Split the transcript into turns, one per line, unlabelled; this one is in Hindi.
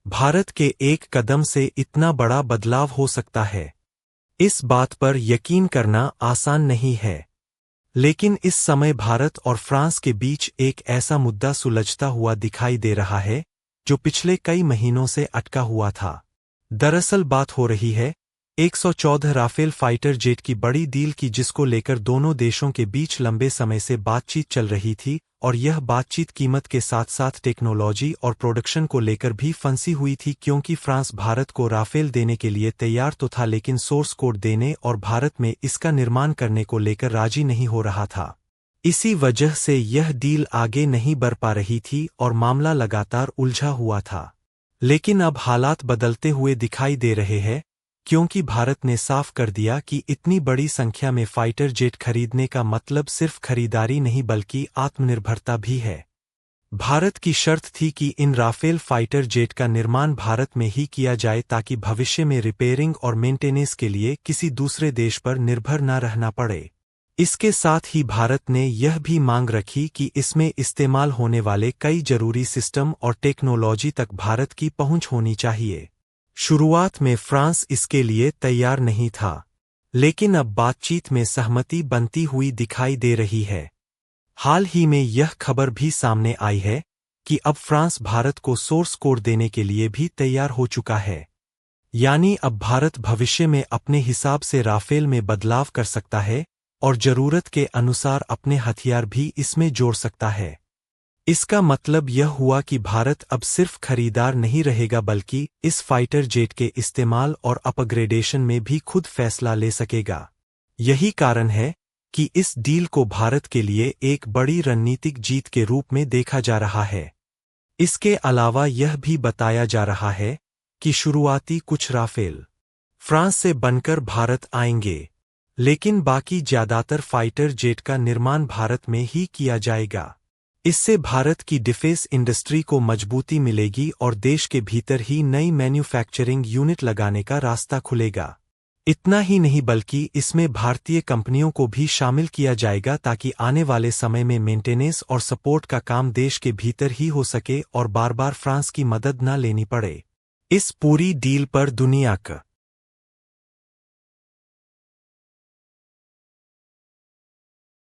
भारत के एक कदम से इतना बड़ा बदलाव हो सकता है, इस बात पर यकीन करना आसान नहीं है। लेकिन इस समय भारत और फ्रांस के बीच एक ऐसा मुद्दा सुलझता हुआ दिखाई दे रहा है, जो पिछले कई महीनों से अटका हुआ था। दरअसल बात हो रही है 114 राफेल फाइटर जेट की बड़ी डील की, जिसको लेकर दोनों देशों के बीच लंबे समय से बातचीत चल रही थी, और यह बातचीत कीमत के साथ साथ टेक्नोलॉजी और प्रोडक्शन को लेकर भी फंसी हुई थी, क्योंकि फ्रांस भारत को राफेल देने के लिए तैयार तो था, लेकिन सोर्स कोड देने और भारत में इसका निर्माण करने को लेकर राजी नहीं हो रहा था। इसी वजह से यह डील आगे नहीं बढ़ पा रही थी और मामला लगातार उलझा हुआ था। लेकिन अब हालात बदलते हुए दिखाई दे रहे हैं, क्योंकि भारत ने साफ कर दिया कि इतनी बड़ी संख्या में फाइटर जेट खरीदने का मतलब सिर्फ खरीदारी नहीं बल्कि आत्मनिर्भरता भी है। भारत की शर्त थी कि इन राफेल फाइटर जेट का निर्माण भारत में ही किया जाए, ताकि भविष्य में रिपेयरिंग और मेंटेनेंस के लिए किसी दूसरे देश पर निर्भर न रहना पड़े। इसके साथ ही भारत ने यह भी मांग रखी कि इसमें इस्तेमाल होने वाले कई जरूरी सिस्टम और टेक्नोलॉजी तक भारत की पहुंच होनी चाहिए। शुरुआत में फ्रांस इसके लिए तैयार नहीं था, लेकिन अब बातचीत में सहमति बनती हुई दिखाई दे रही है। हाल ही में यह खबर भी सामने आई है कि अब फ्रांस भारत को सोर्स कोड देने के लिए भी तैयार हो चुका है। यानी अब भारत भविष्य में अपने हिसाब से राफेल में बदलाव कर सकता है और जरूरत के अनुसार अपने हथियार भी इसमें जोड़ सकता है। इसका मतलब यह हुआ कि भारत अब सिर्फ खरीदार नहीं रहेगा, बल्कि इस फाइटर जेट के इस्तेमाल और अपग्रेडेशन में भी खुद फैसला ले सकेगा। यही कारण है कि इस डील को भारत के लिए एक बड़ी रणनीतिक जीत के रूप में देखा जा रहा है। इसके अलावा यह भी बताया जा रहा है कि शुरुआती कुछ राफेल फ्रांस से बनकर भारत आएंगे, लेकिन बाकी ज्यादातर फाइटर जेट का निर्माण भारत में ही किया जाएगा। इससे भारत की डिफेंस इंडस्ट्री को मजबूती मिलेगी और देश के भीतर ही नई मैन्युफैक्चरिंग यूनिट लगाने का रास्ता खुलेगा। इतना ही नहीं बल्कि इसमें भारतीय कंपनियों को भी शामिल किया जाएगा, ताकि आने वाले समय में मेंटेनेंस और सपोर्ट का काम देश के भीतर ही हो सके और बार बार फ्रांस की मदद न लेनी पड़े। इस पूरी डील पर दुनिया का